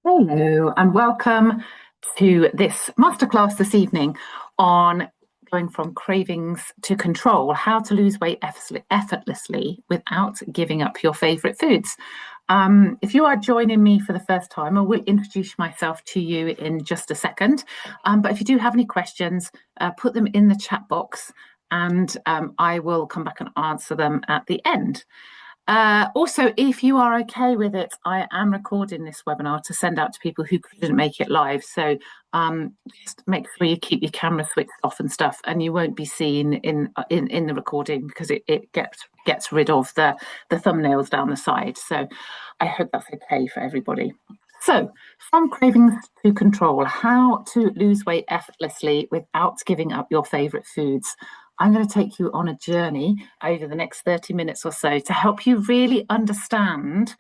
Hello, and welcome to this masterclass this evening on going from cravings to control, how to lose weight effortlessly without giving up your favorite foods. If you are joining me for the first time, I will introduce myself to you in just a second. But if you do have any questions, put them in the chat box and I will come back and answer them at the end. Also, if you are okay with it, I am recording this webinar to send out to people who couldn't make it live. So just make sure you keep your camera switched off and stuff, and you won't be seen in the recording because it gets rid of the thumbnails down the side. So I hope that's okay for everybody. So, from cravings to control, how to lose weight effortlessly without giving up your favorite foods. I'm going to take you on a journey over the next 30 minutes or so to help you really understand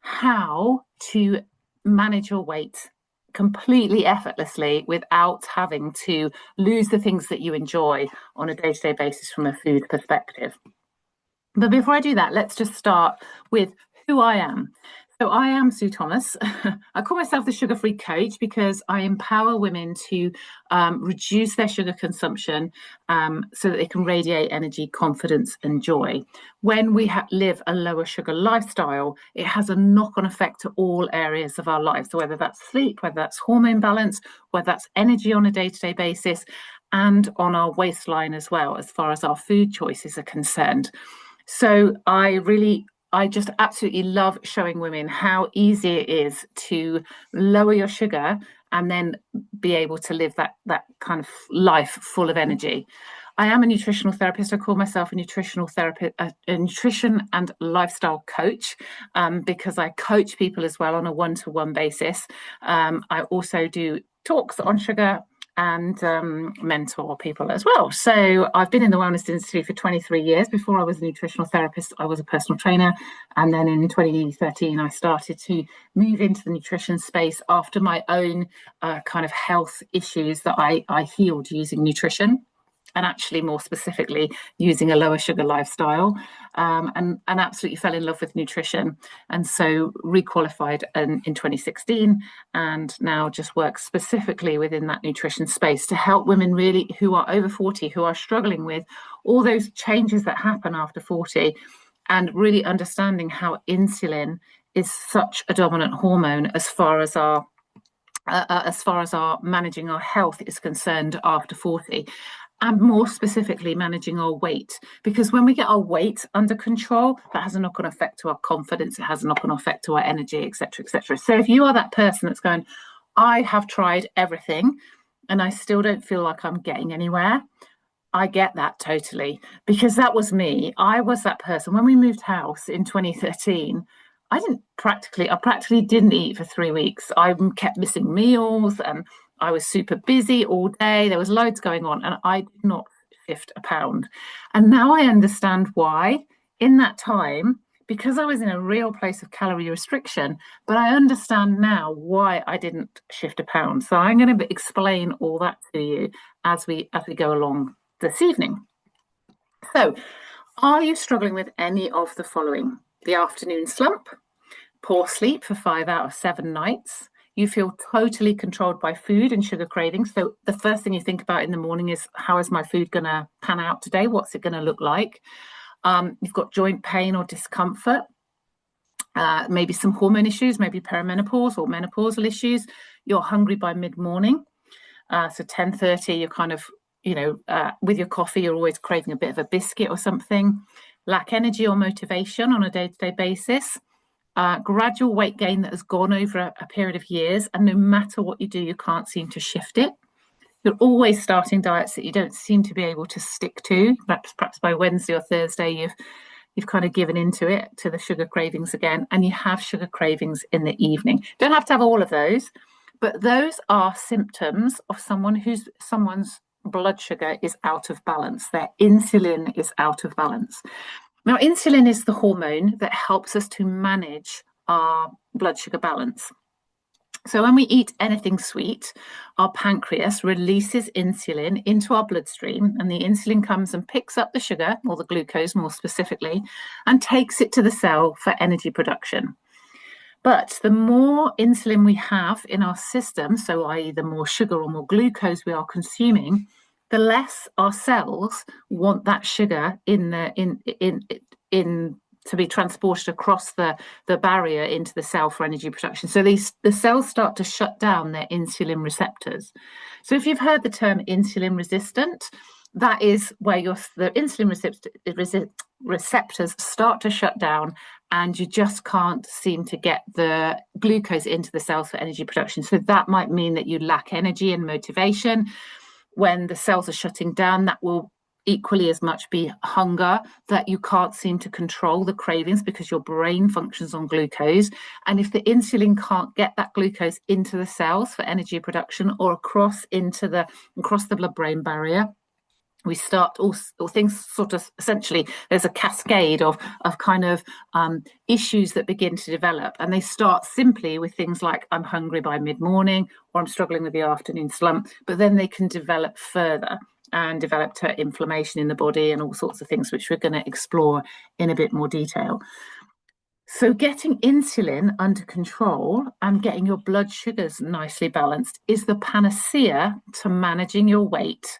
how to manage your weight completely effortlessly without having to lose the things that you enjoy on a day-to-day basis from a food perspective. But before I do that, let's just start with who I am. So I am Sue Thomas. I call myself the sugar-free coach because I empower women to reduce their sugar consumption so that they can radiate energy, confidence, and joy. When we live a lower sugar lifestyle, it has a knock-on effect to all areas of our lives. So whether that's sleep, whether that's hormone balance, whether that's energy on a day-to-day basis, and on our waistline as well, as far as our food choices are concerned. So I just absolutely love showing women how easy it is to lower your sugar and then be able to live that kind of life full of energy. I am a nutritional therapist. I call myself a nutritional therapist, a nutrition and lifestyle coach, because I coach people as well on a one-to-one basis. I also do talks on sugar and mentor people as well. So I've been in the wellness industry for 23 years. Before I was a nutritional therapist, I was a personal trainer. And then in 2013, I started to move into the nutrition space after my own kind of health issues that I healed using nutrition. And actually, more specifically, using a lower sugar lifestyle, and absolutely fell in love with nutrition. And so requalified in 2016, and now just work specifically within that nutrition space to help women really who are over 40, who are struggling with all those changes that happen after 40, and really understanding how insulin is such a dominant hormone as far as our managing our health is concerned after 40. And more specifically, managing our weight. Because when we get our weight under control, that has a knock-on effect to our confidence, it has a knock-on effect to our energy, etc., etc. So if you are that person that's going, I have tried everything and I still don't feel like I'm getting anywhere, I get that totally. Because that was me. I was that person. When we moved house in 2013, I practically didn't eat for 3 weeks. I kept missing meals and I was super busy all day. There was loads going on and I did not shift a pound. And now I understand why in that time, because I was in a real place of calorie restriction, but I understand now why I didn't shift a pound. So I'm going to explain all that to you as we go along this evening. So are you struggling with any of the following? The afternoon slump, poor sleep for 5 out of 7 nights. You feel totally controlled by food and sugar cravings. So the first thing you think about in the morning is, how is my food going to pan out today? What's it going to look like? You've got joint pain or discomfort, maybe some hormone issues, maybe perimenopause or menopausal issues. You're hungry by mid-morning. So 10:30, you're kind of, with your coffee, you're always craving a bit of a biscuit or something. Lack energy or motivation on a day-to-day basis. Gradual weight gain that has gone over a period of years, and no matter what you do, you can't seem to shift it. You're always starting diets that you don't seem to be able to stick to. Perhaps by Wednesday or Thursday, you've kind of given into it, to the sugar cravings again, and you have sugar cravings in the evening. Don't have to have all of those, but those are symptoms of someone's blood sugar is out of balance. Their insulin is out of balance. Now, insulin is the hormone that helps us to manage our blood sugar balance. So when we eat anything sweet, our pancreas releases insulin into our bloodstream, and the insulin comes and picks up the sugar, or the glucose more specifically, and takes it to the cell for energy production. But the more insulin we have in our system, so i.e. the more sugar or more glucose we are consuming, the less our cells want that sugar in to be transported across the barrier into the cell for energy production. So the cells start to shut down their insulin receptors. So if you've heard the term insulin resistant, that is where the insulin receptors start to shut down, and you just can't seem to get the glucose into the cells for energy production. So that might mean that you lack energy and motivation. When the cells are shutting down, that will equally as much be hunger, that you can't seem to control the cravings because your brain functions on glucose. And if the insulin can't get that glucose into the cells for energy production or across the blood-brain barrier, we start all things sort of essentially there's a cascade of kind of issues that begin to develop, and they start simply with things like I'm hungry by mid-morning or I'm struggling with the afternoon slump, but then they can develop further and develop to inflammation in the body and all sorts of things, which we're going to explore in a bit more detail. So getting insulin under control and getting your blood sugars nicely balanced is the panacea to managing your weight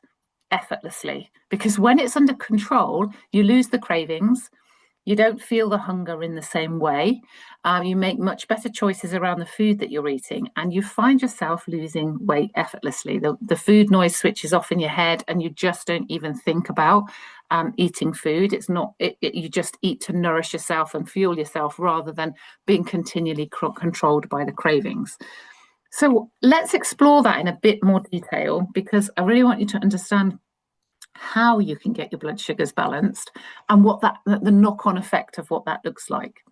effortlessly, because when it's under control, you lose the cravings, you don't feel the hunger in the same way, you make much better choices around the food that you're eating, and you find yourself losing weight effortlessly. The food noise switches off in your head and you just don't even think about eating food. It's not you just eat to nourish yourself and fuel yourself rather than being continually controlled by the cravings. So let's explore that in a bit more detail, because I really want you to understand how you can get your blood sugars balanced and what the knock-on effect of what that looks like.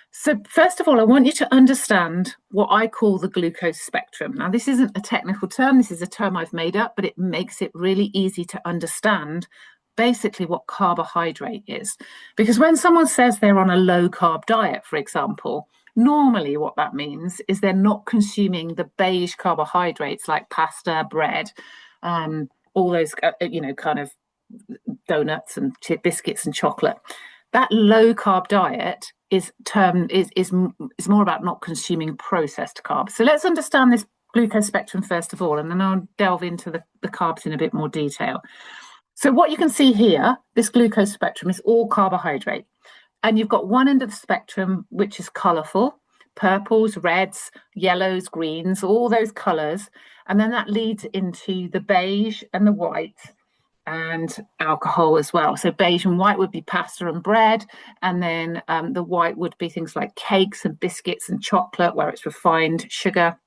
So first of all, I want you to understand what I call the glucose spectrum. Now, this isn't a technical term. This is a term I've made up, but it makes it really easy to understand basically what carbohydrate is. Because when someone says they're on a low-carb diet, for example, normally what that means is they're not consuming the beige carbohydrates like pasta, bread, all those, kind of donuts and biscuits and chocolate. That low-carb diet is more about not consuming processed carbs. So let's understand this glucose spectrum first of all, and then I'll delve into the carbs in a bit more detail. So what you can see here, this glucose spectrum is all carbohydrate. And you've got one end of the spectrum, which is colourful, purples, reds, yellows, greens, all those colours. And then that leads into the beige and the white and alcohol as well. So beige and white would be pasta and bread. And then the white would be things like cakes and biscuits and chocolate, where it's refined sugar.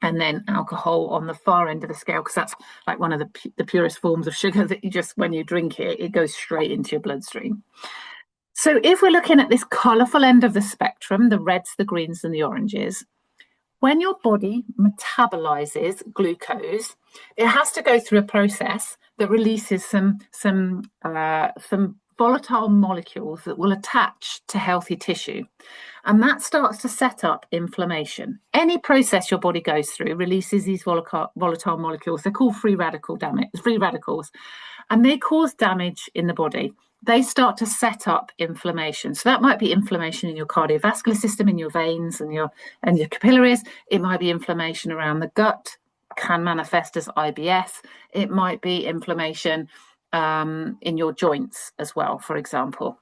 And then alcohol on the far end of the scale, because that's like one of the purest forms of sugar that you just, when you drink it, it goes straight into your bloodstream. So if we're looking at this colourful end of the spectrum, the reds, the greens, and the oranges, when your body metabolizes glucose, it has to go through a process that releases some volatile molecules that will attach to healthy tissue. And that starts to set up inflammation. Any process your body goes through releases these volatile molecules. They're called free radicals, and they cause damage in the body. They start to set up inflammation. So that might be inflammation in your cardiovascular system, in your veins and your capillaries. It might be inflammation around the gut, can manifest as IBS. It might be inflammation in your joints as well, for example.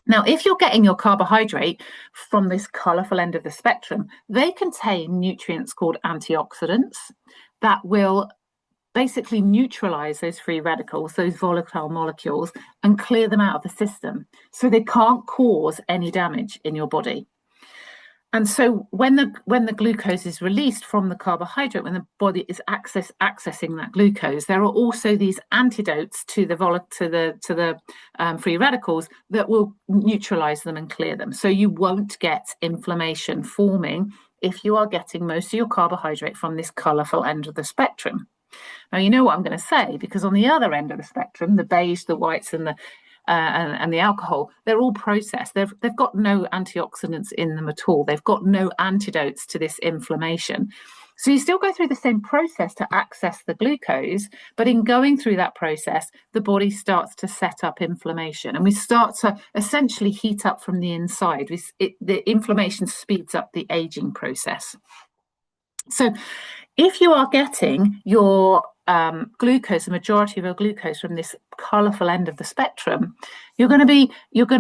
Now, if you're getting your carbohydrate from this colourful end of the spectrum, they contain nutrients called antioxidants that will basically neutralize those free radicals, those volatile molecules, and clear them out of the system, so they can't cause any damage in your body. And so when the glucose is released from the carbohydrate, when the body is accessing that glucose, there are also these antidotes to the free radicals that will neutralize them and clear them. So you won't get inflammation forming if you are getting most of your carbohydrate from this colorful end of the spectrum. Now, you know what I'm going to say, because on the other end of the spectrum, the beige, the whites, and the alcohol, they're all processed. They've got no antioxidants in them at all. They've got no antidotes to this inflammation. So you still go through the same process to access the glucose, but in going through that process, the body starts to set up inflammation, and we start to essentially heat up from the inside. The inflammation speeds up the aging process. So if you are getting your glucose, the majority of your glucose from this colourful end of the spectrum, you're going to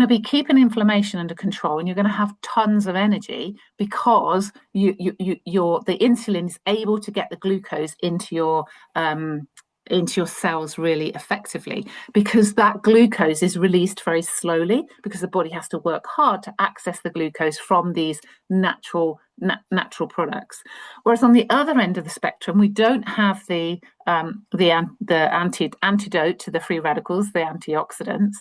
be keeping inflammation under control, and you're going to have tons of energy because the insulin is able to get the glucose into your cells really effectively, because that glucose is released very slowly, because the body has to work hard to access the glucose from these natural products. Whereas on the other end of the spectrum, we don't have the antidote to the free radicals, the antioxidants.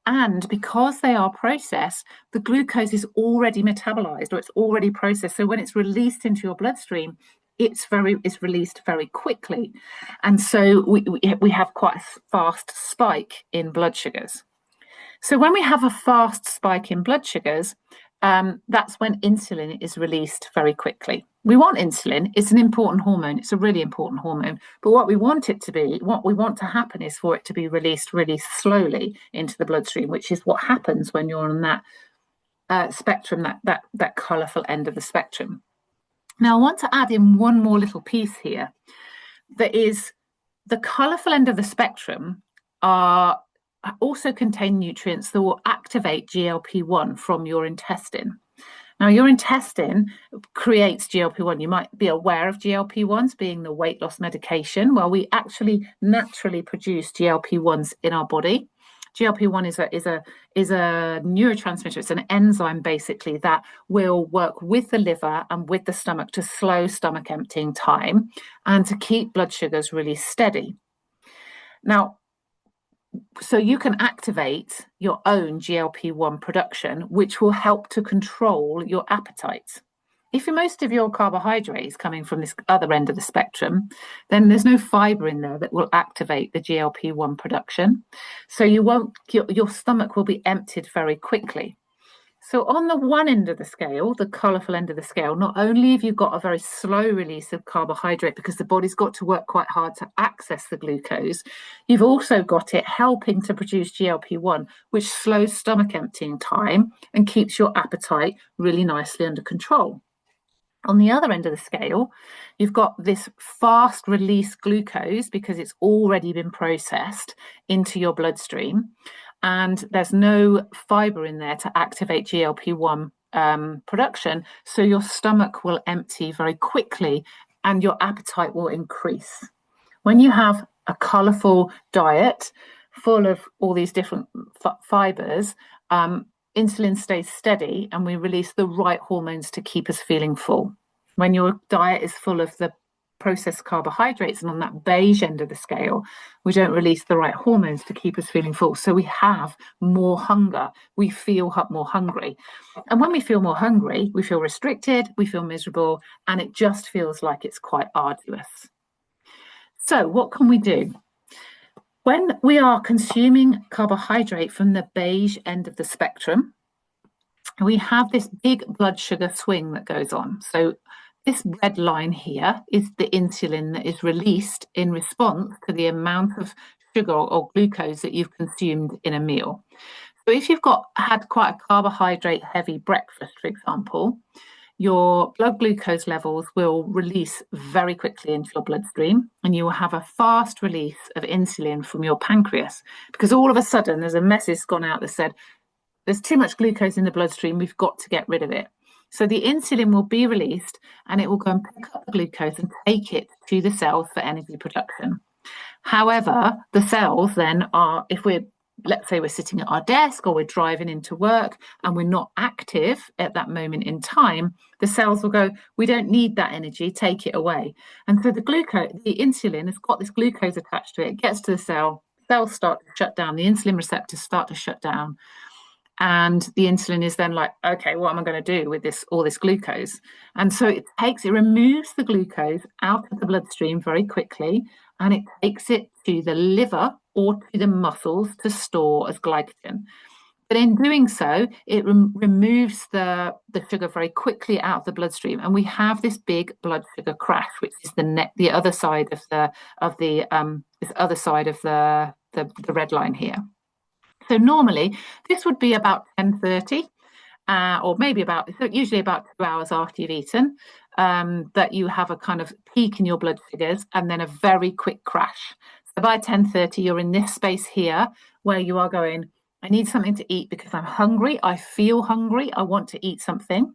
And because they are processed, the glucose is already metabolized, or it's already processed. So when it's released into your bloodstream, it's released very quickly. And so we have quite a fast spike in blood sugars. So when we have a fast spike in blood sugars, that's when insulin is released very quickly. We want insulin. It's an important hormone. It's a really important hormone. But what we want to happen is for it to be released really slowly into the bloodstream, which is what happens when you're on that spectrum, that colourful end of the spectrum. Now, I want to add in one more little piece here. That is, the colourful end of the spectrum also contain nutrients that will activate GLP-1 from your intestine. Now, your intestine creates GLP-1. You might be aware of GLP-1s being the weight loss medication. Well, we actually naturally produce GLP-1s in our body. GLP-1 is a neurotransmitter. It's an enzyme, basically, that will work with the liver and with the stomach to slow stomach emptying time and to keep blood sugars really steady. Now, so you can activate your own GLP-1 production, which will help to control your appetite. If most of your carbohydrates coming from this other end of the spectrum, then there's no fiber in there that will activate the GLP-1 production. So your stomach will be emptied very quickly. So on the one end of the scale, the colourful end of the scale, not only have you got a very slow release of carbohydrate because the body's got to work quite hard to access the glucose, you've also got it helping to produce GLP-1, which slows stomach emptying time and keeps your appetite really nicely under control. On the other end of the scale, you've got this fast release glucose because it's already been processed into your bloodstream, and there's no fiber in there to activate GLP-1 production. So your stomach will empty very quickly and your appetite will increase. When you have a colourful diet full of all these different fibers, insulin stays steady and we release the right hormones to keep us feeling full. When your diet is full of the processed carbohydrates and on that beige end of the scale, we don't release the right hormones to keep us feeling full. So we have more hunger. We feel more hungry. And when we feel more hungry, we feel restricted, we feel miserable, and it just feels like it's quite arduous. So what can we do? When we are consuming carbohydrate from the beige end of the spectrum, we have this big blood sugar swing that goes on. So this red line here is the insulin that is released in response to the amount of sugar or glucose that you've consumed in a meal. So if you've had quite a carbohydrate heavy breakfast, for example, your blood glucose levels will release very quickly into your bloodstream, and you will have a fast release of insulin from your pancreas, because all of a sudden there's a message gone out that said, there's too much glucose in the bloodstream, we've got to get rid of it. So the insulin will be released and it will go and pick up the glucose and take it to the cells for energy production. However, the cells then are, let's say we're sitting at our desk or we're driving into work and we're not active at that moment in time, the cells will go, we don't need that energy, take it away. And so the insulin has got this glucose attached to it, gets to the cell, cells start to shut down, the insulin receptors start to shut down. And the insulin is then like, okay, what am I going to do with all this glucose? And so it removes the glucose out of the bloodstream very quickly, and it takes it to the liver or to the muscles to store as glycogen. But in doing so, it removes the sugar very quickly out of the bloodstream, and we have this big blood sugar crash, which is the other side of this other side of the red line here. So normally this would be about 10:30, or maybe usually about 2 hours after you've eaten, that you have a kind of peak in your blood sugars and then a very quick crash. So by 10:30, you're in this space here where you are going, I need something to eat because I'm hungry. I feel hungry. I want to eat something.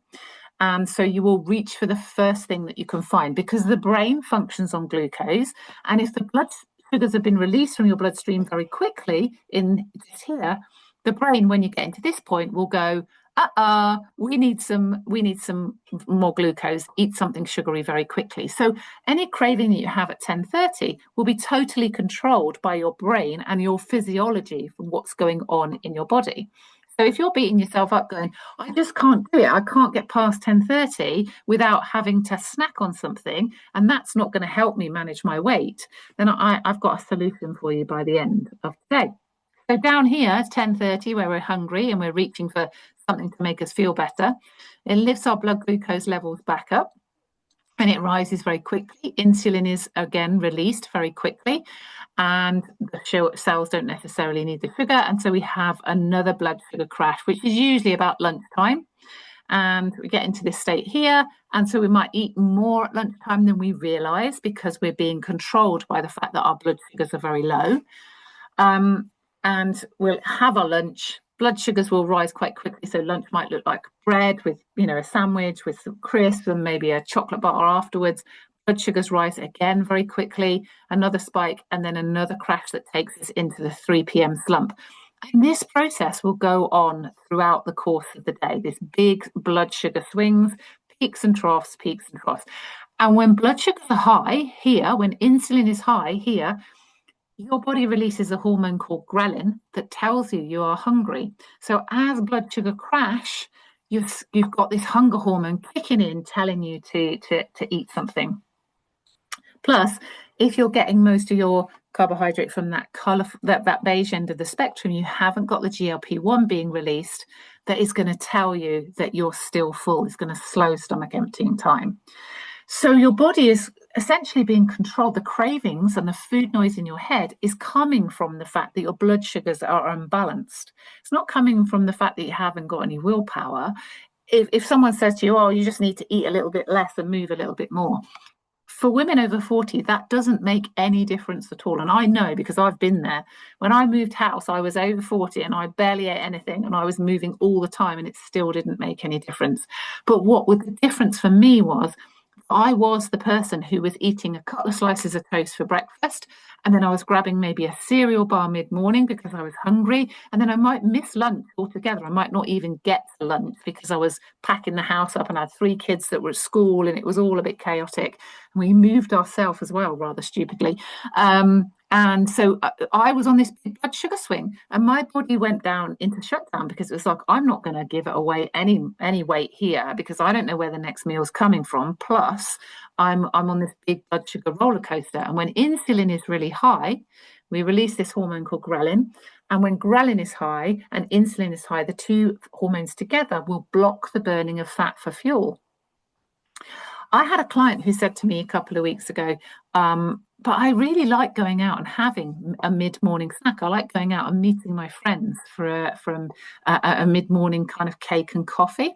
And so you will reach for the first thing that you can find, because the brain functions on glucose. And if the blood sugars have been released from your bloodstream very quickly in here, the brain, when you get into this point, will go, we need some more glucose, eat something sugary very quickly. So any craving that you have at 10:30 will be totally controlled by your brain and your physiology from what's going on in your body. So if you're beating yourself up going, I just can't do it, I can't get past 10:30 without having to snack on something, and that's not going to help me manage my weight, then I've got a solution for you by the end of today. So down here, it's 10:30, where we're hungry and we're reaching for something to make us feel better. It lifts our blood glucose levels back up and it rises very quickly. Insulin is again released very quickly, and the cells don't necessarily need the sugar. And so we have another blood sugar crash, which is usually about lunchtime. And we get into this state here. And so we might eat more at lunchtime than we realize, because we're being controlled by the fact that our blood sugars are very low. And we'll have our lunch. Blood sugars will rise quite quickly. So lunch might look like bread with, a sandwich with some crisps and maybe a chocolate bar afterwards. Blood sugars rise again very quickly, another spike, and then another crash that takes us into the 3 p.m. slump. And this process will go on throughout the course of the day, this big blood sugar swings, peaks and troughs, peaks and troughs. And when blood sugars are high here, when insulin is high here, your body releases a hormone called ghrelin that tells you are hungry. So as blood sugar crash, you've got this hunger hormone kicking in, telling you to eat something. Plus, if you're getting most of your carbohydrate from that beige end of the spectrum, you haven't got the GLP-1 being released that is going to tell you that you're still full. It's going to slow stomach emptying time. So your body is essentially being controlled. The cravings and the food noise in your head is coming from the fact that your blood sugars are unbalanced. It's not coming from the fact that you haven't got any willpower. If someone says to you, oh, you just need to eat a little bit less and move a little bit more, for women over 40, that doesn't make any difference at all. And I know, because I've been there. When I moved house, I was over 40 and I barely ate anything, and I was moving all the time, and it still didn't make any difference. But what was the difference for me was, I was the person who was eating a couple of slices of toast for breakfast, and then I was grabbing maybe a cereal bar mid-morning because I was hungry, and then I might miss lunch altogether. I might not even get to lunch because I was packing the house up and I had 3 kids that were at school, and it was all a bit chaotic. And we moved ourselves as well, rather stupidly. And so I was on this blood sugar swing, and my body went down into shutdown, because it was like, I'm not going to give it away any weight here, because I don't know where the next meal is coming from. Plus, I'm on this big blood sugar roller coaster. And when insulin is really high, we release this hormone called ghrelin. And when ghrelin is high and insulin is high, the two hormones together will block the burning of fat for fuel. I had a client who said to me a couple of weeks ago, but I really like going out and having a mid-morning snack. I like going out and meeting my friends for a mid-morning kind of cake and coffee.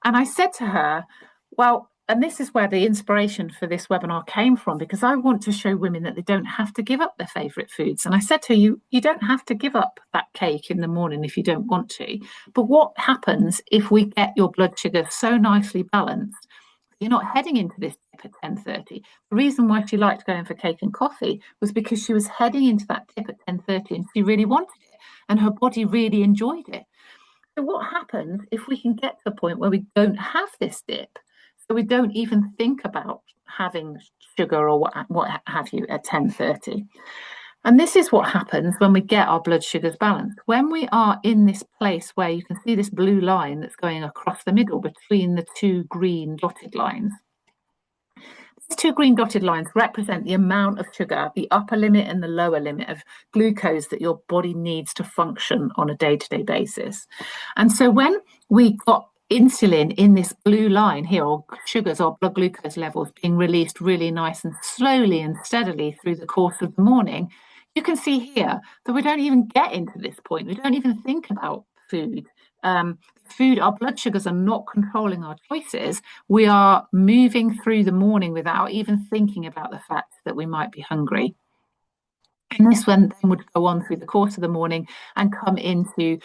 And I said to her, well, and this is where the inspiration for this webinar came from, because I want to show women that they don't have to give up their favourite foods. And I said to her, you don't have to give up that cake in the morning if you don't want to. But what happens if we get your blood sugar so nicely balanced, you're not heading into this dip at 10:30. The reason why she liked going for cake and coffee was because she was heading into that dip at 10:30 and she really wanted it, and her body really enjoyed it. So what happens if we can get to the point where we don't have this dip? So we don't even think about having sugar or what have you at 10:30. And this is what happens when we get our blood sugars balanced. When we are in this place where you can see this blue line that's going across the middle between the 2 green dotted lines, two green dotted lines represent the amount of sugar, the upper limit and the lower limit of glucose that your body needs to function on a day-to-day basis. And so when we got insulin in this blue line here, or sugars or blood glucose levels being released really nice and slowly and steadily through the course of the morning, you can see here that we don't even get into this point. We don't even think about food. Our blood sugars are not controlling our choices. We are moving through the morning without even thinking about the fact that we might be hungry. And this one then would go on through the course of the morning and come into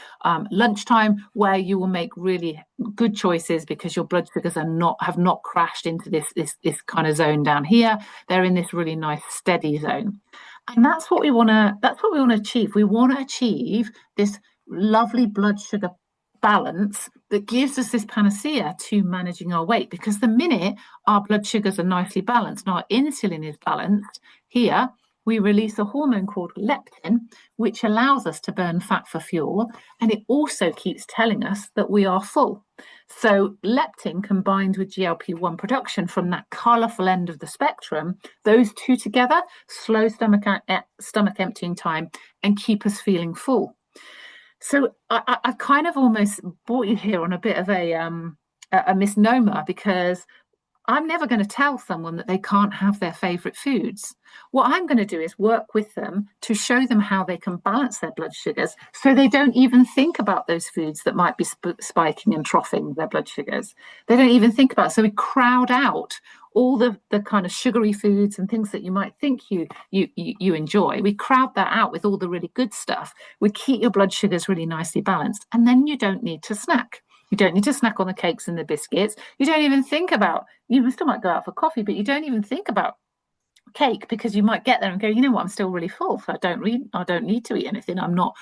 lunchtime, where you will make really good choices because your blood sugars have not crashed into this kind of zone down here. They're in this really nice steady zone. And that's what we want to achieve. We want to achieve this lovely blood sugar balance that gives us this panacea to managing our weight, because the minute our blood sugars are nicely balanced and our insulin is balanced here, we release a hormone called leptin, which allows us to burn fat for fuel, and it also keeps telling us that we are full. So leptin combined with GLP-1 production from that colourful end of the spectrum, those two together slow stomach emptying time and keep us feeling full. So I kind of almost brought you here on a bit of a misnomer, because I'm never going to tell someone that they can't have their favourite foods. What I'm going to do is work with them to show them how they can balance their blood sugars so they don't even think about those foods that might be spiking and troughing their blood sugars. They don't even think about it. So we crowd out all the kind of sugary foods and things that you might think you enjoy. We crowd that out with all the really good stuff. We keep your blood sugars really nicely balanced, and then you don't need to snack. You don't need to snack on the cakes and the biscuits. You don't even think about, you still might go out for coffee, but you don't even think about cake, because you might get there and go, you know what, I'm still really full, so I don't need to eat anything. I'm not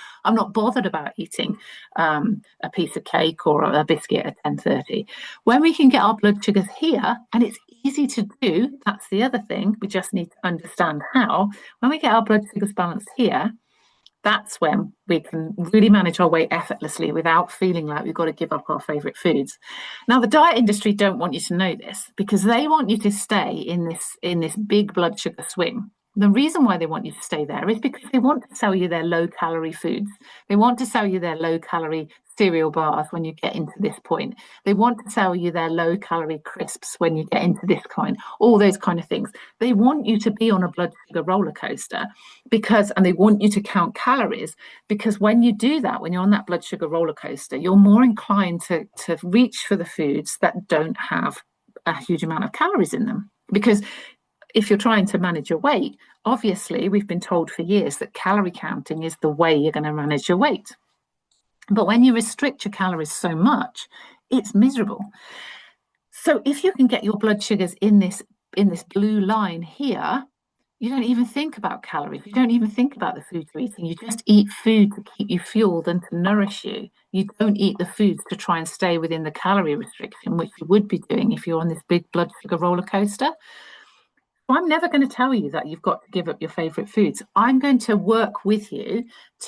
bothered about eating a piece of cake or a biscuit at 10:30. When we can get our blood sugars here, and it's easy to do, that's the other thing, we just need to understand how. When we get our blood sugars balanced here, that's when we can really manage our weight effortlessly without feeling like we've got to give up our favorite foods. Now, the diet industry don't want you to know this, because they want you to stay in this big blood sugar swing. The reason why they want you to stay there is because they want to sell you their low-calorie foods. They want to sell you their low-calorie cereal bars when you get into this point. They want to sell you their low-calorie crisps when you get into this kind, all those kind of things. They want you to be on a blood sugar roller coaster, and they want you to count calories, because when you do that, when you're on that blood sugar roller coaster, you're more inclined to reach for the foods that don't have a huge amount of calories in them. Because if you're trying to manage your weight, obviously we've been told for years that calorie counting is the way you're going to manage your weight. But when you restrict your calories so much, it's miserable. So if you can get your blood sugars in this blue line here, you don't even think about calories. You don't even think about the food you're eating. You just eat food to keep you fueled and to nourish you. You don't eat the foods to try and stay within the calorie restriction, which you would be doing if you're on this big blood sugar roller coaster. I'm never going to tell you that you've got to give up your favorite foods. I'm going to work with you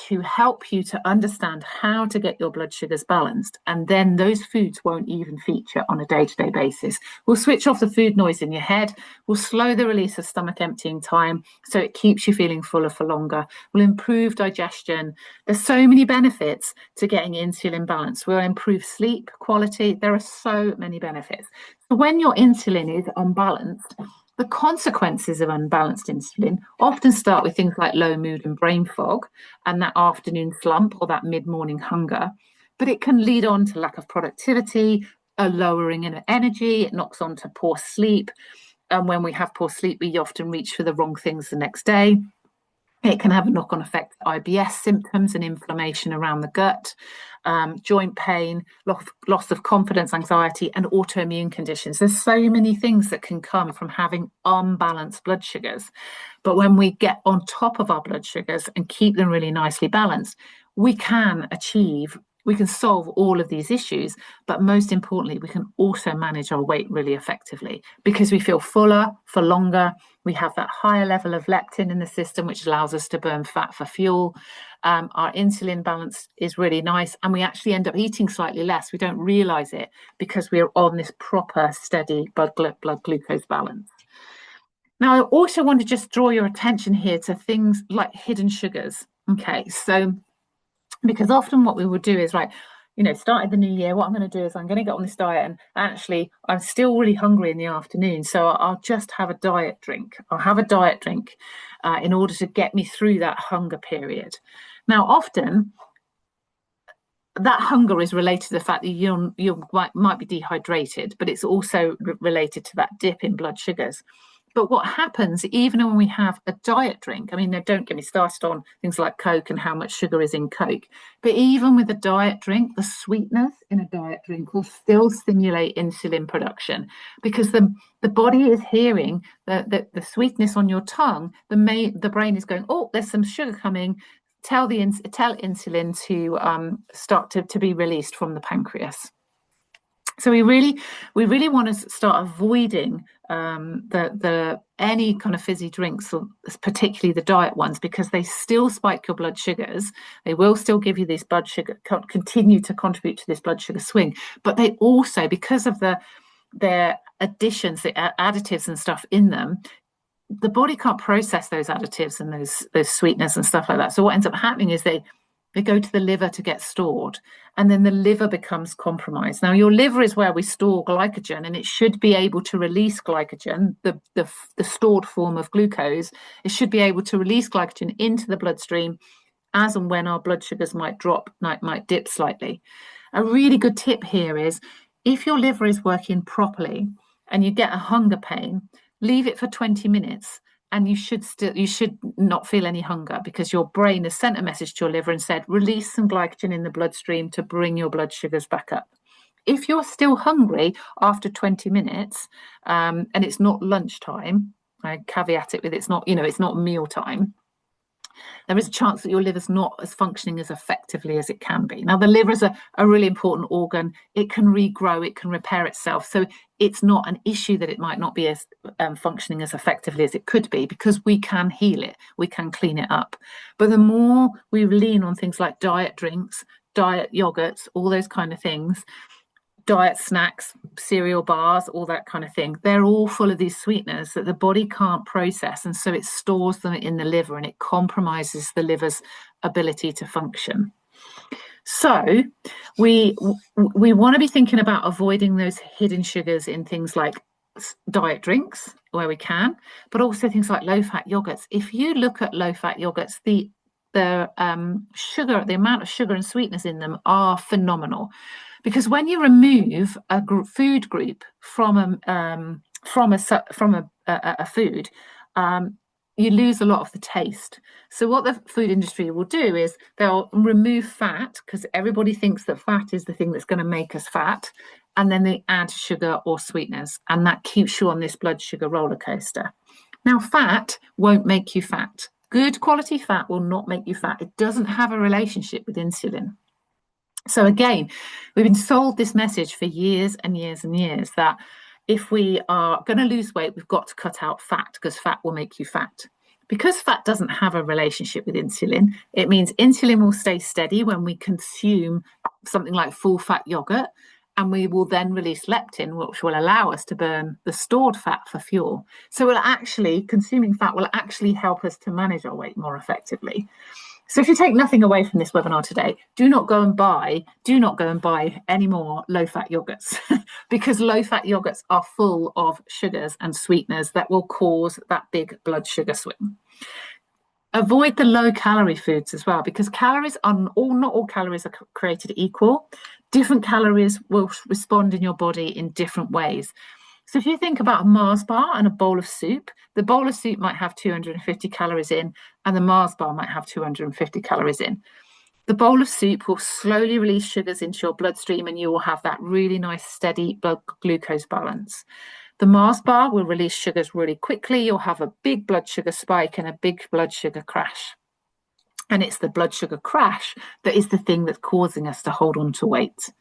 to help you to understand how to get your blood sugars balanced. And then those foods won't even feature on a day-to-day basis. We'll switch off the food noise in your head. We'll slow the release of stomach emptying time so it keeps you feeling fuller for longer. We'll improve digestion. There's so many benefits to getting insulin balanced. We'll improve sleep quality. There are so many benefits. So when your insulin is unbalanced, the consequences of unbalanced insulin often start with things like low mood and brain fog and that afternoon slump or that mid-morning hunger. But it can lead on to lack of productivity, a lowering in energy. It knocks on to poor sleep. And when we have poor sleep, we often reach for the wrong things the next day. It can have a knock-on effect, IBS symptoms and inflammation around the gut, joint pain, loss of confidence, anxiety, and autoimmune conditions. There's so many things that can come from having unbalanced blood sugars. But when we get on top of our blood sugars and keep them really nicely balanced, we can solve all of these issues, but most importantly, we can also manage our weight really effectively because we feel fuller for longer. We have that higher level of leptin in the system, which allows us to burn fat for fuel. Our insulin balance is really nice, and we actually end up eating slightly less. We don't realize it because we're on this proper, steady blood glucose balance. Now, I also want to just draw your attention here to things like hidden sugars. Okay, so because often what we will do is, right, starting the new year, what I'm going to do is I'm going to get on this diet, and actually I'm still really hungry in the afternoon, so I'll just have a diet drink. I'll have a diet drink in order to get me through that hunger period. Now, often that hunger is related to the fact that you might be dehydrated, but it's also related to that dip in blood sugars. But what happens, even when we have a diet drink, I mean, don't get me started on things like Coke and how much sugar is in Coke, but even with a diet drink, the sweetness in a diet drink will still stimulate insulin production, because the body is hearing the sweetness on your tongue. The brain is going, oh, there's some sugar coming. Tell insulin to start to be released from the pancreas. So we really want to start avoiding any kind of fizzy drinks, or particularly the diet ones, because they still spike your blood sugars. They will still give you this blood sugar, continue to contribute to this blood sugar swing, but they also, because of their additions, the additives and stuff in them, the body can't process those additives and those sweeteners and stuff like that. So what ends up happening is they go to the liver to get stored, and then the liver becomes compromised. Now, your liver is where we store glycogen, and it should be able to release glycogen, the stored form of glucose. It should be able to release glycogen into the bloodstream as and when our blood sugars might dip slightly. A really good tip here is, if your liver is working properly and you get a hunger pain, leave it for 20 minutes. And you should not feel any hunger, because your brain has sent a message to your liver and said, release some glycogen in the bloodstream to bring your blood sugars back up. If you're still hungry after 20 minutes, and it's not lunchtime, I caveat it with it's not meal time, there is a chance that your liver's not as functioning as effectively as it can be. Now, the liver is a really important organ. It can regrow, it can repair itself. So it's not an issue that it might not be as functioning as effectively as it could be, because we can heal it, we can clean it up. But the more we lean on things like diet drinks, diet yogurts, all those kind of things, diet snacks, cereal bars, all that kind of thing, they're all full of these sweeteners that the body can't process, and so it stores them in the liver, and it compromises the liver's ability to function. So we want to be thinking about avoiding those hidden sugars in things like diet drinks where we can, but also things like low-fat yogurts. If you look at low-fat yogurts, the sugar, the amount of sugar and sweetness in them are phenomenal. Because when you remove a food group from a food, you lose a lot of the taste. So what the food industry will do is they'll remove fat, because everybody thinks that fat is the thing that's going to make us fat, and then they add sugar or sweeteners, and that keeps you on this blood sugar roller coaster. Now, fat won't make you fat. Good quality fat will not make you fat. It doesn't have a relationship with insulin. So again, we've been sold this message for years and years and years that if we are going to lose weight, we've got to cut out fat, because fat will make you fat. Because fat doesn't have a relationship with insulin, it means insulin will stay steady when we consume something like full fat yogurt, and we will then release leptin, which will allow us to burn the stored fat for fuel. So consuming fat will actually help us to manage our weight more effectively. So if you take nothing away from this webinar today, do not go and buy any more low-fat yogurts, because low-fat yogurts are full of sugars and sweeteners that will cause that big blood sugar swing. Avoid the low-calorie foods as well, because not all calories are created equal. Different calories will respond in your body in different ways. So if you think about a Mars bar and a bowl of soup, the bowl of soup might have 250 calories in, and the Mars bar might have 250 calories in. The bowl of soup will slowly release sugars into your bloodstream, and you will have that really nice, steady blood glucose balance. The Mars bar will release sugars really quickly. You'll have a big blood sugar spike and a big blood sugar crash. And it's the blood sugar crash that is the thing that's causing us to hold on to weight.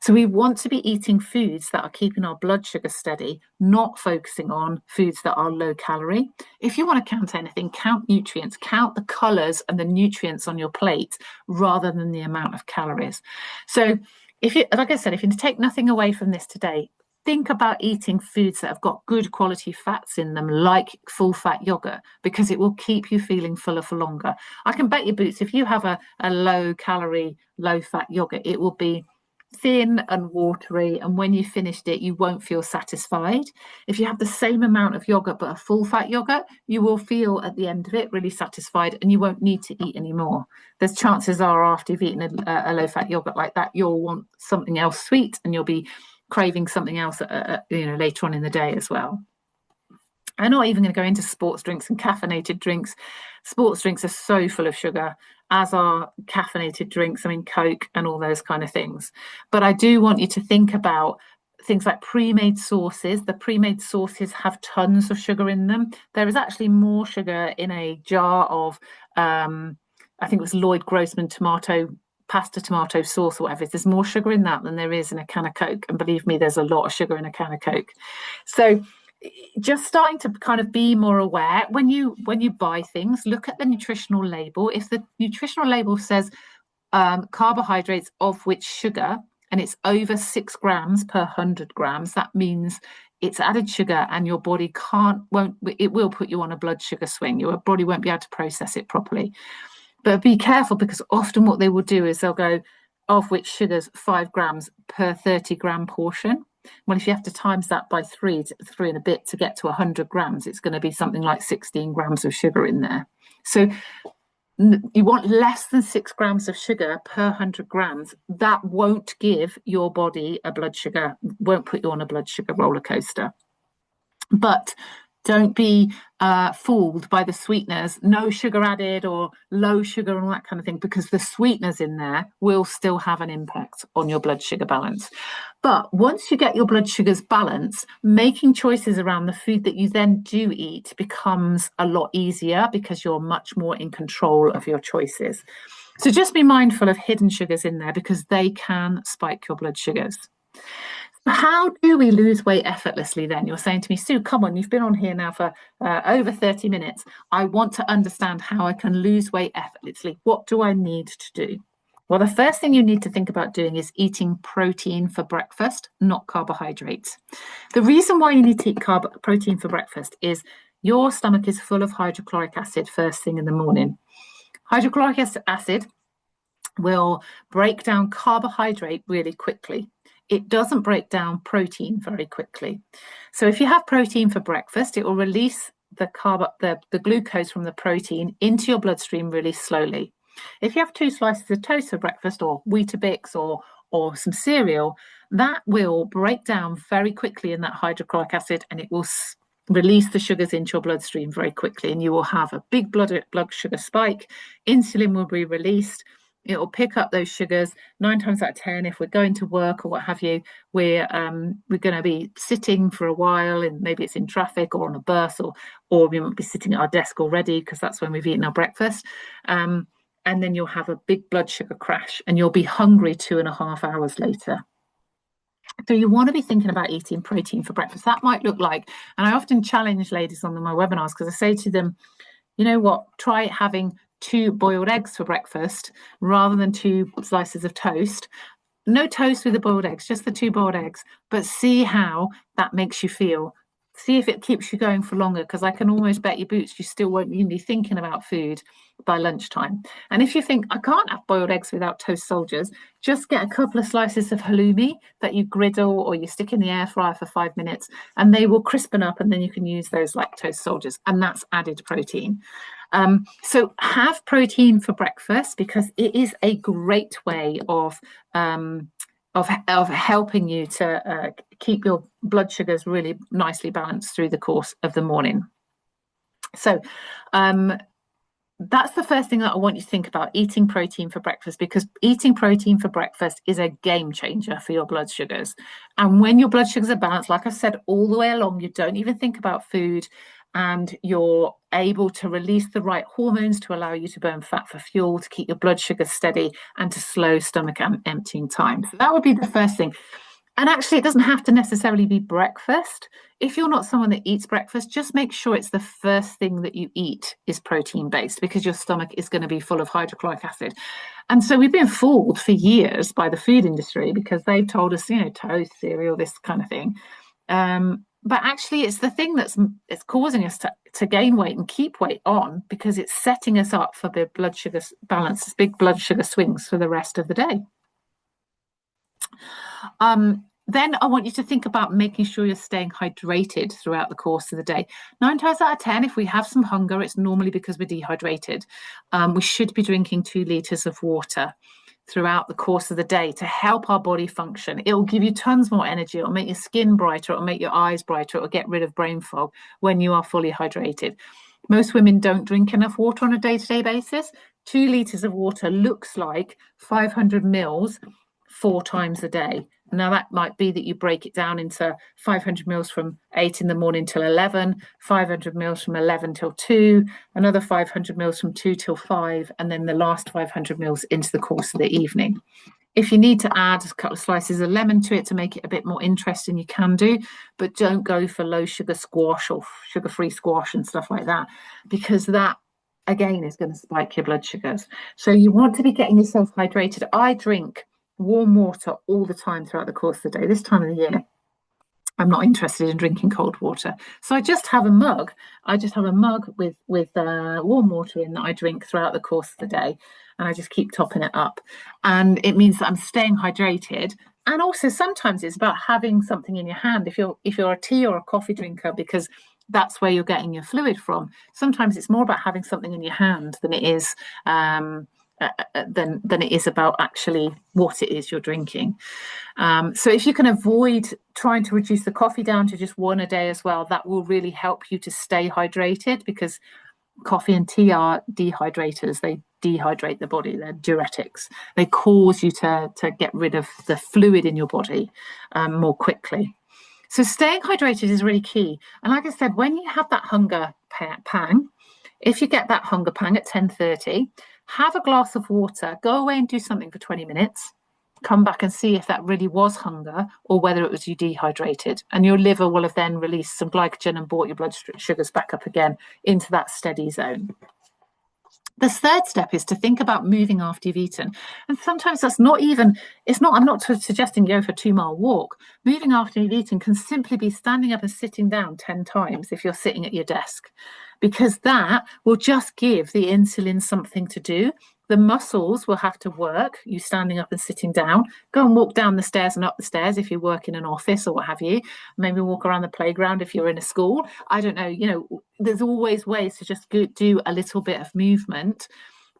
So we want to be eating foods that are keeping our blood sugar steady, not focusing on foods that are low calorie. If you want to count anything, count nutrients, count the colors and the nutrients on your plate rather than the amount of calories. So like I said, if you take nothing away from this today, think about eating foods that have got good quality fats in them, like full fat yogurt, because it will keep you feeling fuller for longer. I can bet your boots, if you have a low calorie, low fat yogurt, it will be thin and watery, and when you finished it you won't feel satisfied. If you have the same amount of yogurt but a full fat yogurt, you will feel at the end of it really satisfied and you won't need to eat anymore. There's chances are after you've eaten a low fat yogurt like that, you'll want something else sweet and you'll be craving something else later on in the day as well. I'm not even going to go into sports drinks and caffeinated drinks. Sports drinks are so full of sugar, as are caffeinated drinks, I mean, Coke and all those kind of things. But I do want you to think about things like pre-made sauces. The pre-made sauces have tons of sugar in them. There is actually more sugar in a jar of, I think it was Lloyd Grossman pasta tomato sauce or whatever. There's more sugar in that than there is in a can of Coke. And believe me, there's a lot of sugar in a can of Coke. So just starting to kind of be more aware when you buy things, look at the nutritional label. If the nutritional label says carbohydrates of which sugar, and it's over 6 grams per 100 grams, that means it's added sugar and your body it will put you on a blood sugar swing. Your body won't be able to process it properly. But be careful, because often what they will do is they'll go, of which sugar's 5 grams per 30 gram portion. Well, if you have to times that by three and a bit to get to 100 grams, it's going to be something like 16 grams of sugar in there. So you want less than 6 grams of sugar per 100 grams. That won't give your body won't put you on a blood sugar roller coaster. But don't be fooled by the sweeteners, no sugar added or low sugar and all that kind of thing, because the sweeteners in there will still have an impact on your blood sugar balance. But once you get your blood sugars balanced, making choices around the food that you then do eat becomes a lot easier, because you're much more in control of your choices. So just be mindful of hidden sugars in there, because they can spike your blood sugars. How do we lose weight effortlessly then? You're saying to me, Sue, come on, you've been on here now for over 30 minutes. I want to understand how I can lose weight effortlessly. What do I need to do? Well, the first thing you need to think about doing is eating protein for breakfast, not carbohydrates. The reason why you need to eat protein for breakfast is your stomach is full of hydrochloric acid first thing in the morning. Hydrochloric acid will break down carbohydrate really quickly. It doesn't break down protein very quickly. So if you have protein for breakfast, it will release the glucose from the protein into your bloodstream really slowly. If you have 2 slices of toast for breakfast, or Weetabix, or some cereal, that will break down very quickly in that hydrochloric acid, and it will release the sugars into your bloodstream very quickly, and you will have a big blood sugar spike. Insulin will be released. It will pick up those sugars. 9 times out of 10, if we're going to work or what have you, we're going to be sitting for a while, and maybe it's in traffic or on a bus, or we might be sitting at our desk already, because that's when we've eaten our breakfast. And then you'll have a big blood sugar crash, and you'll be hungry 2.5 hours later. So you want to be thinking about eating protein for breakfast. That might look like, and I often challenge ladies on my webinars, because I say to them, you know what, try having 2 boiled eggs for breakfast rather than 2 slices of toast. No toast with the boiled eggs, just the 2 boiled eggs, but see how that makes you feel. See if it keeps you going for longer, because I can almost bet your boots you still won't even be thinking about food by lunchtime. And if you think, I can't have boiled eggs without toast soldiers, just get a couple of slices of halloumi that you griddle or you stick in the air fryer for 5 minutes, and they will crispen up, and then you can use those like toast soldiers, and that's added protein. So have protein for breakfast, because it is a great way of helping you to keep your blood sugars really nicely balanced through the course of the morning. So that's the first thing that I want you to think about, eating protein for breakfast, because eating protein for breakfast is a game changer for your blood sugars. And when your blood sugars are balanced, like I said, all the way along, you don't even think about food, and you're able to release the right hormones to allow you to burn fat for fuel, to keep your blood sugar steady, and to slow stomach emptying time. So that would be the first thing. And actually, it doesn't have to necessarily be breakfast. If you're not someone that eats breakfast, just make sure it's the first thing that you eat is protein based, because your stomach is going to be full of hydrochloric acid. And so we've been fooled for years by the food industry because they've told us, toast, cereal, this kind of thing. But actually, it's the thing that's it's causing us to gain weight and keep weight on, because it's setting us up for the blood sugar balance, big blood sugar swings for the rest of the day. Then I want you to think about making sure you're staying hydrated throughout the course of the day. 9 times out of 10, if we have some hunger, it's normally because we're dehydrated. We should be drinking 2 liters of water throughout the course of the day to help our body function. It'll give you tons more energy. It'll make your skin brighter. It'll make your eyes brighter. It'll get rid of brain fog when you are fully hydrated. Most women don't drink enough water on a day-to-day basis. 2 liters of water looks like 500 mils 4 times a day. Now, that might be that you break it down into 500 mils from 8 in the morning till 11, 500 mils from 11 till 2, another 500 mils from 2 till 5, and then the last 500 mils into the course of the evening. If you need to add a couple of slices of lemon to it to make it a bit more interesting, you can do, but don't go for low sugar squash or sugar-free squash and stuff like that, because that, again, is going to spike your blood sugars. So you want to be getting yourself hydrated. I drink warm water all the time throughout the course of the day. This time of the year, I'm not interested in drinking cold water, so I just have a mug. With warm water in that I drink throughout the course of the day, and I just keep topping it up. And it means that I'm staying hydrated. And also, sometimes it's about having something in your hand. If you're a tea or a coffee drinker, because that's where you're getting your fluid from. Sometimes it's more about having something in your hand than it is than it is about actually what it is you're drinking. So if you can avoid trying to reduce the coffee down to just 1 a day as well, that will really help you to stay hydrated, because coffee and tea are dehydrators. They dehydrate the body. They're diuretics. They cause you to get rid of the fluid in your body more quickly. So staying hydrated is really key. And like I said, when you have that hunger pang, if you get that hunger pang at 10:30, have a glass of water, go away and do something for 20 minutes, come back and see if that really was hunger or whether it was you dehydrated. And your liver will have then released some glycogen and brought your blood sugars back up again into that steady zone. The third step is to think about moving after you've eaten. And sometimes I'm not suggesting you go for a 2-mile walk. Moving after you've eaten can simply be standing up and sitting down 10 times if you're sitting at your desk, because that will just give the insulin something to do. The muscles will have to work, you standing up and sitting down. Go and walk down the stairs and up the stairs if you work in an office or what have you. Maybe walk around the playground if you're in a school. I don't know, there's always ways to just do a little bit of movement.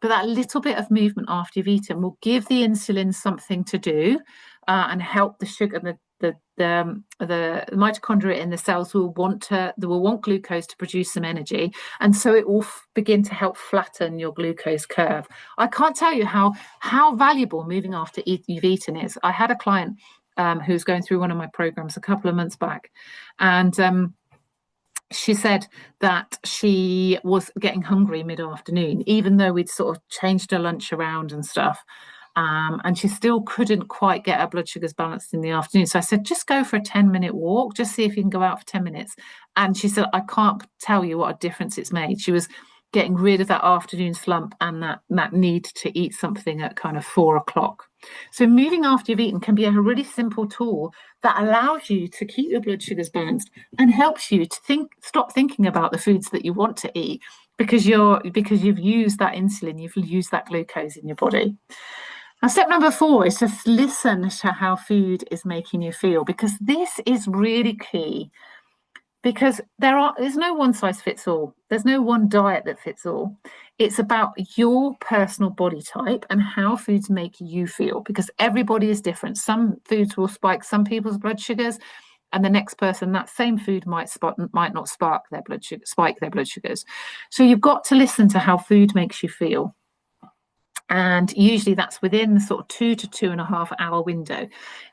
But that little bit of movement after you've eaten will give the insulin something to do and help the sugar, the mitochondria in the cells will want glucose to produce some energy, and so it will begin to help flatten your glucose curve. I can't tell you how valuable moving after you've eaten is. I had a client who's going through one of my programs a couple of months back, and she said that she was getting hungry mid-afternoon, even though we'd sort of changed her lunch around and stuff. And she still couldn't quite get her blood sugars balanced in the afternoon. So I said, just go for a 10-minute walk, just see if you can go out for 10 minutes. And she said, I can't tell you what a difference it's made. She was getting rid of that afternoon slump and that need to eat something at kind of 4 o'clock. So moving after you've eaten can be a really simple tool that allows you to keep your blood sugars balanced and helps you to stop thinking about the foods that you want to eat, because you've used that insulin, you've used that glucose in your body. Now, step number 4 is just listen to how food is making you feel, because this is really key. Because there's no one size fits all. There's no one diet that fits all. It's about your personal body type and how foods make you feel, because everybody is different. Some foods will spike some people's blood sugars, and the next person, that same food might not spike their blood sugars. So you've got to listen to how food makes you feel. And usually that's within the sort of 2 to 2.5 hour window.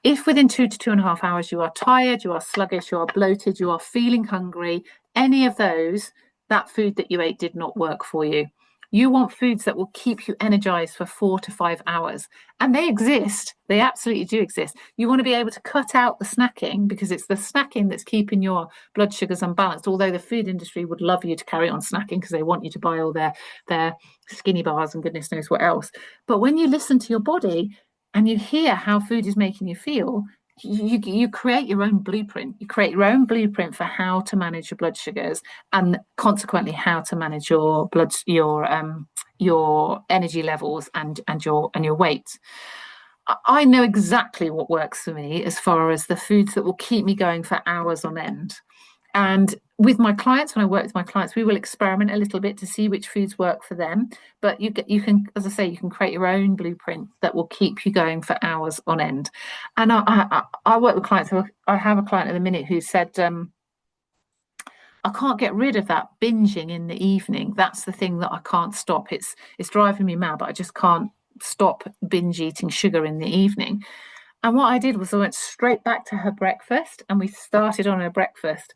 If within 2 to 2.5 hours you are tired, you are sluggish, you are bloated, you are feeling hungry, any of those, that food that you ate did not work for you. You want foods that will keep you energized for 4 to 5 hours. And they exist. They absolutely do exist. You want to be able to cut out the snacking, because it's the snacking that's keeping your blood sugars unbalanced. Although the food industry would love you to carry on snacking because they want you to buy all their skinny bars and goodness knows what else. But when you listen to your body and you hear how food is making you feel, you create your own blueprint. You create your own blueprint for how to manage your blood sugars, and consequently how to manage your your energy levels and your weight. I know exactly what works for me as far as the foods that will keep me going for hours on end. And with my clients, when I work with my clients, we will experiment a little bit to see which foods work for them. But you can, as I say, you can create your own blueprint that will keep you going for hours on end. And I work with clients. I have a client at the minute who said, I can't get rid of that binging in the evening. That's the thing that I can't stop. It's driving me mad, but I just can't stop binge eating sugar in the evening. And what I did was I went straight back to her breakfast, and we started on her breakfast,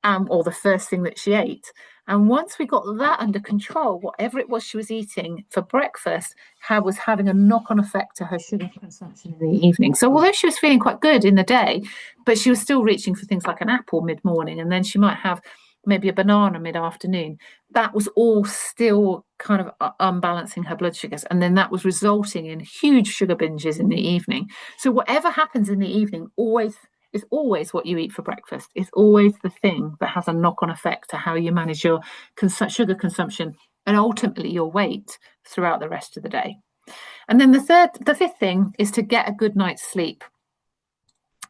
or the first thing that she ate. And once we got that under control, whatever it was she was eating for breakfast was having a knock-on effect to her sugar consumption in the evening. So although she was feeling quite good in the day, but she was still reaching for things like an apple mid-morning, and then she might have maybe a banana mid-afternoon. That was all still kind of unbalancing her blood sugars. And then that was resulting in huge sugar binges in the evening. So whatever happens in the evening is always what you eat for breakfast. It's always the thing that has a knock-on effect to how you manage your sugar consumption and ultimately your weight throughout the rest of the day. And then the fifth thing is to get a good night's sleep.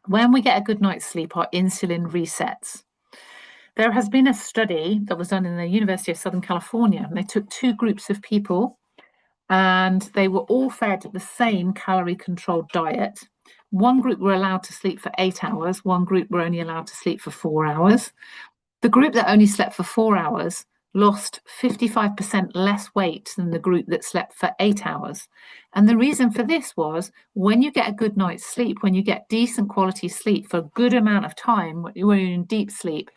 When we get a good night's sleep, our insulin resets. There has been a study that was done in the University of Southern California, and they took 2 groups of people, and they were all fed the same calorie-controlled diet. One group were allowed to sleep for 8 hours. One group were only allowed to sleep for 4 hours. The group that only slept for 4 hours lost 55% less weight than the group that slept for 8 hours. And the reason for this was, when you get a good night's sleep, when you get decent quality sleep for a good amount of time, when you're in deep sleep,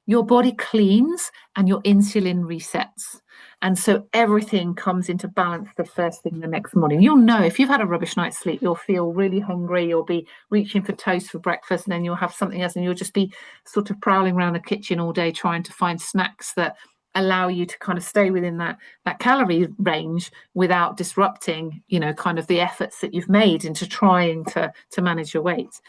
your body cleans and your insulin resets. And so everything comes into balance the first thing the next morning. You'll know if you've had a rubbish night's sleep, you'll feel really hungry, you'll be reaching for toast for breakfast, and then you'll have something else, and you'll just be sort of prowling around the kitchen all day trying to find snacks that allow you to kind of stay within that calorie range without disrupting, kind of the efforts that you've made into trying to manage your weight.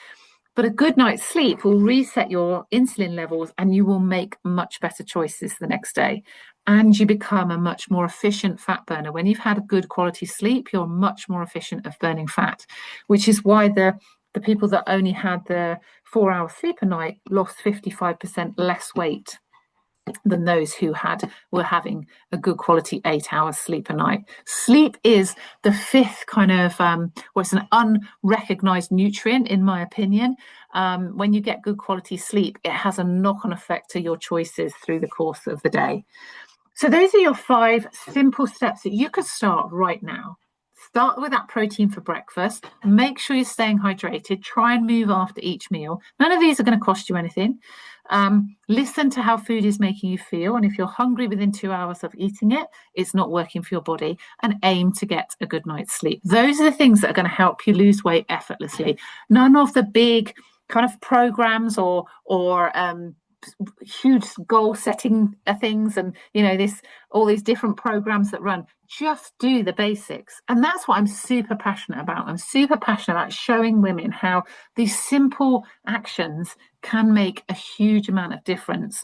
But a good night's sleep will reset your insulin levels, and you will make much better choices the next day. And you become a much more efficient fat burner. When you've had a good quality sleep, you're much more efficient of burning fat, which is why the people that only had the 4-hour sleep a night lost 55% less weight than those who were having a good quality 8 hours sleep a night. Sleep is the fifth kind of, it's an unrecognized nutrient, in my opinion. When you get good quality sleep, it has a knock-on effect to your choices through the course of the day. So those are your 5 simple steps that you could start right now. Start with that protein for breakfast. Make sure you're staying hydrated. Try and move after each meal. None of these are going to cost you anything. Listen to how food is making you feel. And if you're hungry within 2 hours of eating it, it's not working for your body. And aim to get a good night's sleep. Those are the things that are going to help you lose weight effortlessly. None of the big kind of programs or huge goal setting things and all these different programs that run. Just do the basics. And that's what I'm super passionate about. I'm super passionate about showing women how these simple actions can make a huge amount of difference.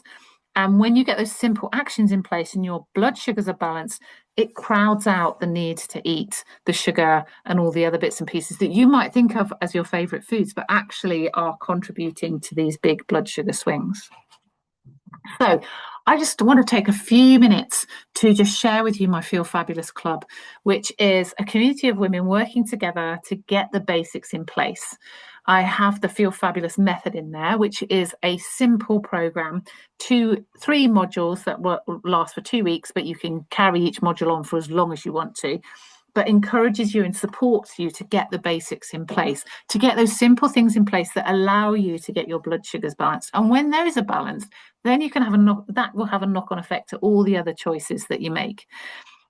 And when you get those simple actions in place and your blood sugars are balanced, it crowds out the need to eat the sugar and all the other bits and pieces that you might think of as your favorite foods, but actually are contributing to these big blood sugar swings. So I just want to take a few minutes to just share with you my Feel Fabulous Club, which is a community of women working together to get the basics in place. I have the Feel Fabulous method in there, which is a simple program, 3 modules that will last for 2 weeks, but you can carry each module on for as long as you want to, but encourages you and supports you to get the basics in place, to get those simple things in place that allow you to get your blood sugars balanced. And when those are balanced, then you can that will have a knock-on effect to all the other choices that you make.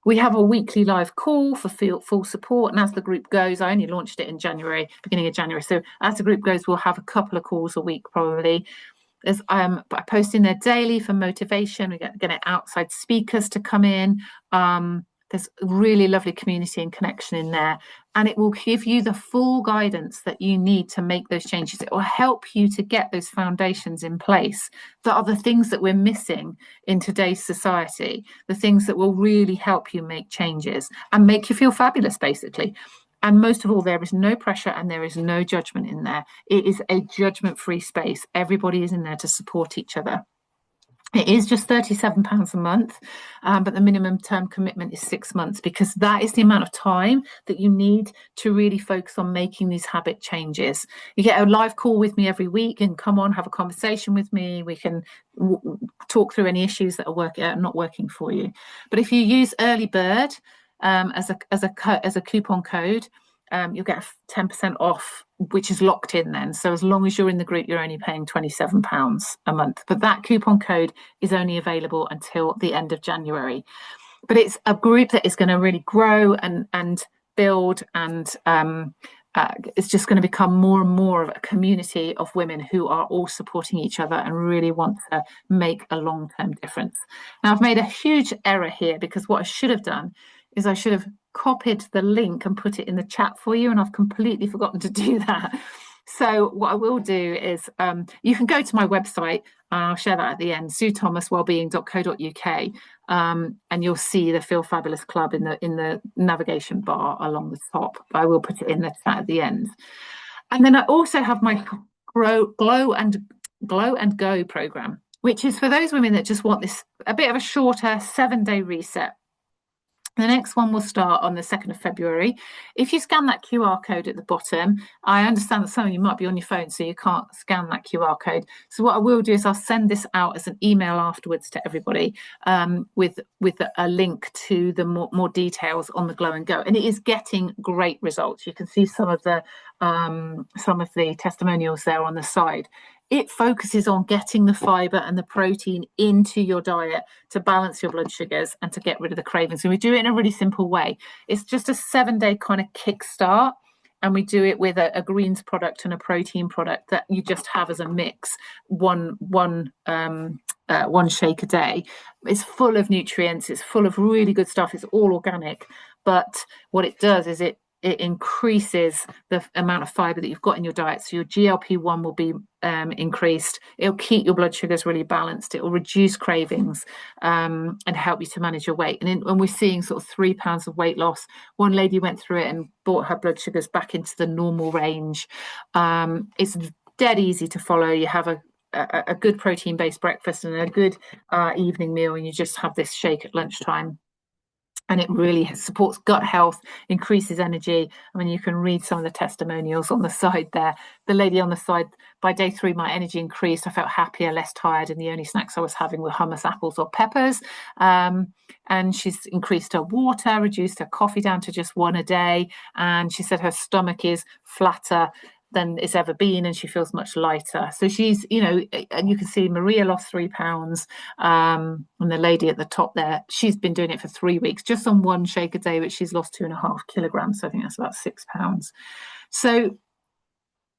We have a weekly live call for full support. And as the group goes, I only launched it in January, beginning of January. So as the group goes, we'll have a couple of calls a week probably. There's I post in there daily for motivation. We get outside speakers to come in. There's a really lovely community and connection in there, and it will give you the full guidance that you need to make those changes. It will help you to get those foundations in place that are the things that we're missing in today's society, the things that will really help you make changes and make you feel fabulous, basically. And most of all, there is no pressure and there is no judgment in there. It is a judgment-free space. Everybody is in there to support each other. It is just £37 a month, but the minimum term commitment is 6 months, because that is the amount of time that you need to really focus on making these habit changes. You get a live call with me every week and come on, have a conversation with me. We can talk through any issues that are not working for you. But if you use early bird as a coupon code, you'll get 10% off, which is locked in then. So as long as you're in the group, you're only paying £27 a month. But that coupon code is only available until the end of January. But it's a group that is going to really grow and build, and it's just going to become more and more of a community of women who are all supporting each other and really want to make a long-term difference. Now, I've made a huge error here, because what I should have done is I should have copied the link and put it in the chat for you, and I've completely forgotten to do that. So what I will do is you can go to my website, and I'll share that at the end, suethomaswellbeing.co.uk, and you'll see the Feel Fabulous Club in the navigation bar along the top. I will put it in the chat at the end. And then I also have my Glow and Go program, which is for those women that just want this a bit of a shorter 7-day reset. The next one will start on the 2nd of February. If you scan that QR code at the bottom, I understand that some of you might be on your phone, so you can't scan that QR code. So what I will do is I'll send this out as an email afterwards to everybody, with a link to the more details on the Glow and Go. And it is getting great results. You can see some of the testimonials there on the side. It focuses on getting the fiber and the protein into your diet to balance your blood sugars and to get rid of the cravings. And we do it in a really simple way. It's just a 7-day kind of kickstart. And we do it with a greens product and a protein product that you just have as a mix, one shake a day. It's full of nutrients. It's full of really good stuff. It's all organic. But what it does is it increases the amount of fiber that you've got in your diet. So your GLP-1 will be increased. It'll keep your blood sugars really balanced. It will reduce cravings and help you to manage your weight. And we're seeing sort of 3 pounds of weight loss. One lady went through it and brought her blood sugars back into the normal range. It's dead easy to follow. You have a good protein-based breakfast and a good evening meal, and you just have this shake at lunchtime. And it really supports gut health, increases energy. I mean, you can read some of the testimonials on the side there. The lady on the side, by day 3, my energy increased. I felt happier, less tired, and the only snacks I was having were hummus, apples, or peppers. And she's increased her water, reduced her coffee down to just 1 a day. And she said her stomach is flatter than it's ever been, and she feels much lighter. So she's, and you can see Maria lost 3 pounds, and the lady at the top there, she's been doing it for 3 weeks just on 1 shake a day, but she's lost 2.5 kilograms. So I think that's about 6 pounds. So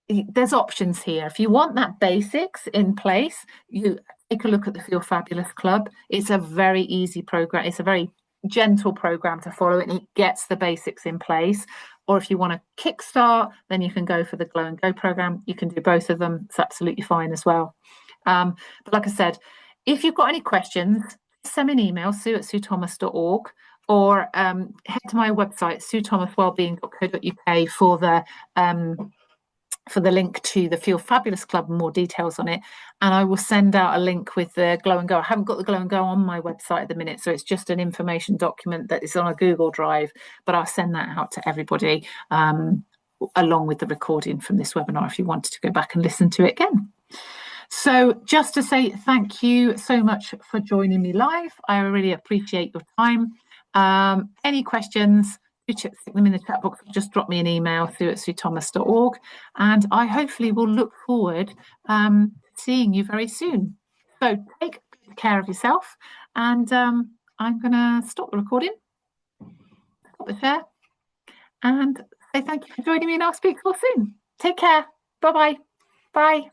there's options here. If you want that basics in place, you take a look at the Feel Fabulous Club. It's a very easy program. It's a very gentle program to follow, and it gets the basics in place. Or if you want to kickstart, then you can go for the Glow and Go program. You can do both of them. It's absolutely fine as well. But like I said, if you've got any questions, send me an email, sue@suethomas.org, or head to my website, suethomaswellbeing.co.uk, for the link to the Feel Fabulous Club and more details on it. And I will send out a link with the Glow and Go. I haven't got the Glow and Go on my website at the minute, so it's just an information document that is on a Google Drive, but I'll send that out to everybody along with the recording from this webinar if you wanted to go back and listen to it again. So just to say thank you so much for joining me live. I really appreciate your time. Any questions, stick them in the chat box. Just drop me an email sue@suethomas.org, and I hopefully will look forward seeing you very soon. So take care of yourself, and I'm going to stop the recording the share, and say thank you for joining me, and I'll speak to you all soon. Take care. Bye-bye. Bye.